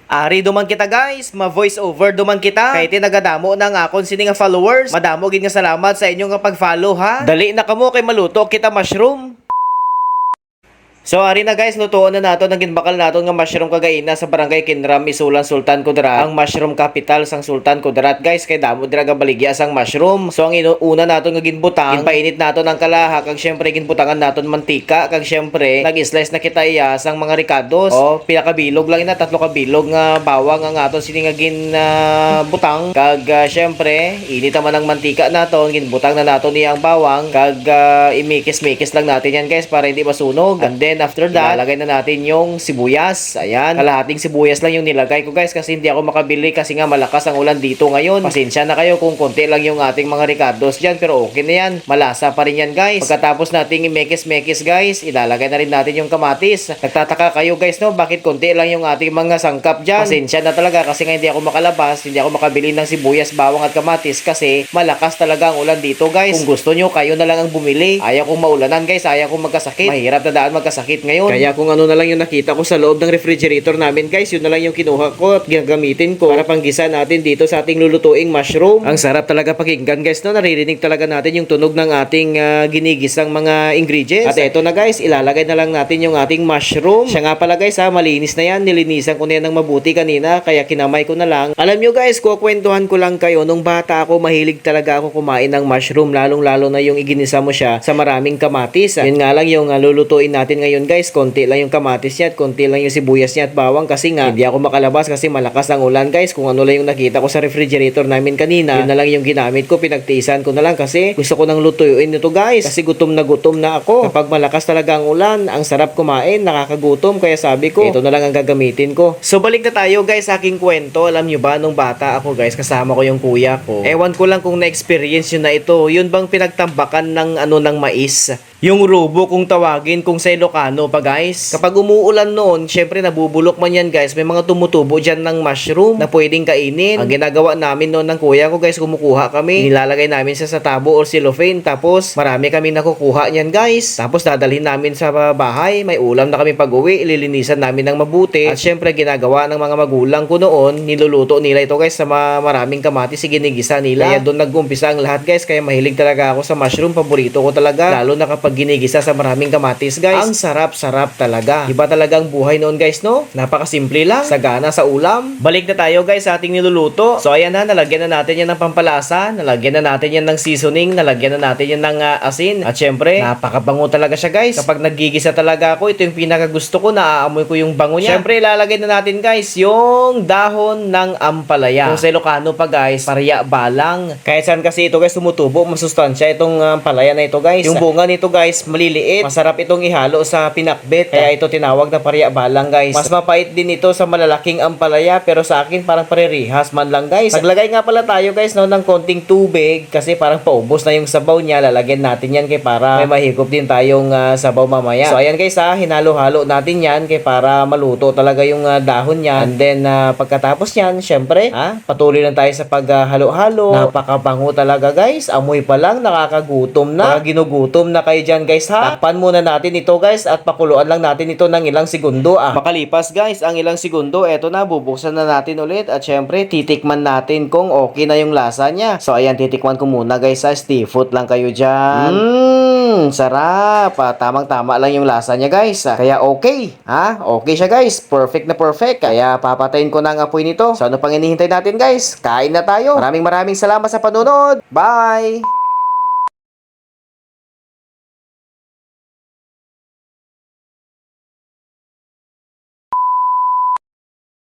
Ari duman kita guys, ma-voice over duman kita. Kay tinagadamo ng akon sini nga followers. Madamo gid nga salamat sa inyong nga pag-follow ha. Dali na kamo kay maluto kita mushroom. So ari na guys, lutuon na nato ng ginbakal nato nga mushroom kagaina sa barangay Kinram, Isulan, Sultan Kudarat. Ang mushroom capital sang Sultan Kudarat guys, kay damo dira ga baligya sang mushroom. So ang una nato nga ginbutang, ginpainit nato ng kalaha, kag syempre ginbutangan naton mantika, kag syempre nag-slice na kita iya sang mga ricados. O pinakabilog lang ina, 3 ka bilog nga bawang ang aton sini nga butang. Kag syempre init naman ang mantika naton, ginbutang na nato niya ang bawang, kag imikis-mikis lang natin yan guys para hindi masunog. And then after that, ilalagay na natin yung sibuyas. Ayan, kalahating sibuyas lang yung nilagay ko guys kasi hindi ako makabili kasi nga malakas ang ulan dito ngayon. Pasensya na kayo kung konti lang yung ating mga ricados dyan, pero okay na yan. Malasa pa rin yan guys. Pagkatapos nating imekis-mekis guys, ilalagay na rin natin yung kamatis. Nagtataka kayo guys no, bakit konti lang yung ating mga sangkap dyan? Pasensya na talaga kasi nga hindi ako makalabas, hindi ako makabili ng sibuyas, bawang at kamatis kasi malakas talaga ang ulan dito guys. Kung gusto nyo, kayo na lang ang bumili. Ayaw kong maulanan guys, ayaw kong magkasakit. Mahirap na daan magkasakit ngayon. Kaya kung ano na lang yung nakita ko sa loob ng refrigerator namin guys, yun na lang yung kinuha ko at gagamitin ko para panggisa natin dito sa ating lulutuing mushroom. Ang sarap talaga pakinggan guys no, naririnig talaga natin yung tunog ng ating ginigisang mga ingredients. At eto na guys, ilalagay na lang natin yung ating mushroom. Siya nga pala guys ha, malinis na yan, nilinisan ko na yan ng mabuti kanina, kaya kinamay ko na lang. Alam nyo guys, kukwentuhan ko lang kayo, nung bata ako mahilig talaga ako kumain ng mushroom, lalong lalo na yung iginisa mo siya sa maraming kamatis. Yun nga lang yung lulutuin natin ngayon guys, konti lang yung kamatis niya at konti lang yung sibuyas niya at bawang kasi nga hindi ako makalabas kasi malakas ang ulan guys. Kung ano lang yung nakita ko sa refrigerator namin kanina, yun na lang yung ginamit ko, pinagtiisan ko na lang kasi gusto ko nang lutuin ito guys kasi gutom na ako. Kapag malakas talaga ang ulan, ang sarap kumain, nakakagutom, kaya sabi ko ito na lang ang gagamitin ko. So balik na tayo guys sa aking kwento. Alam nyo ba, nung bata ako guys, kasama ko yung kuya ko, ewan ko lang kung na-experience yun na ito, yun bang pinagtambakan ng ng mais, yung rubo kung tawagin kung sa Ilocano pa guys. Kapag umuulan noon, syempre nabubulok man yan guys, may mga tumutubo dyan ng mushroom na pwedeng kainin. Ang ginagawa namin noon ng kuya ko guys, kumukuha kami, nilalagay namin sa tabo or cellophane, tapos marami kami nakukuha niyan guys. Tapos dadalhin namin sa bahay, may ulam na kami pag-uwi, ililinisan namin ng mabuti. At syempre ginagawa ng mga magulang ko noon, niluluto nila ito guys sa maraming kamatis, ginigisa nila. Kaya doon nag-umpisa ang lahat guys, kaya mahilig talaga ako sa mushroom, paborito ko talaga, lalo na kapag ginigisa sa maraming kamatis guys. Ang sarap-sarap talaga. Iba talagang buhay noon guys no? Napakasimple lang, sagana sa ulam. Balik na tayo guys sa ating niluluto. So ayan na, nalagyan na natin yan ng pampalasa, nalagyan na natin yan ng seasoning, nalagyan na natin yan ng asin. At syempre, napakabango talaga siya guys. Kapag nagigisa talaga ako, ito yung pinakagusto ko, naaamoy ko yung bango niya. Syempre, ilalagay na natin guys yung dahon ng ampalaya. Kung sa Ilocano pa guys, parya balang. Kahit saan kasi ito guys tumutubo, masustansya itong ampalaya na ito guys. Yung bunga nito guys, maliliit. Masarap itong ihalo sa pinakbet. Kaya ito tinawag na parya balang guys. Mas mapait din ito sa malalaking ampalaya, pero sa akin parang parehas man lang guys. Naglagay nga pala tayo guys no, ng konting tubig kasi parang paubos na yung sabaw niya. Lalagyan natin yan kay para may mahigop din tayong sabaw mamaya. So ayan guys ha, hinalo-halo natin yan kay para maluto talaga yung dahon niya. And then pagkatapos yan, syempre patuloy lang tayo sa paghalo-halo. Napakabango talaga guys. Amoy pa lang nakakagutom na. Ginugutom na kayo dyan guys ha. Takpan muna natin ito guys at pakuluan lang natin ito ng ilang segundo Makalipas guys ang ilang segundo, eto na, bubuksan na natin ulit at syempre titikman natin kung okay na yung lasa niya. So ayan, titikman ko muna guys ha. Stiffut lang kayo dyan. Sarap. Tamang-tama lang yung lasa niya guys. Kaya okay. Okay siya guys. Perfect na perfect. Kaya papatayin ko na ang apoy nito. So ano pang hinihintay natin guys? Kain na tayo. Maraming salamat sa panonood. Bye!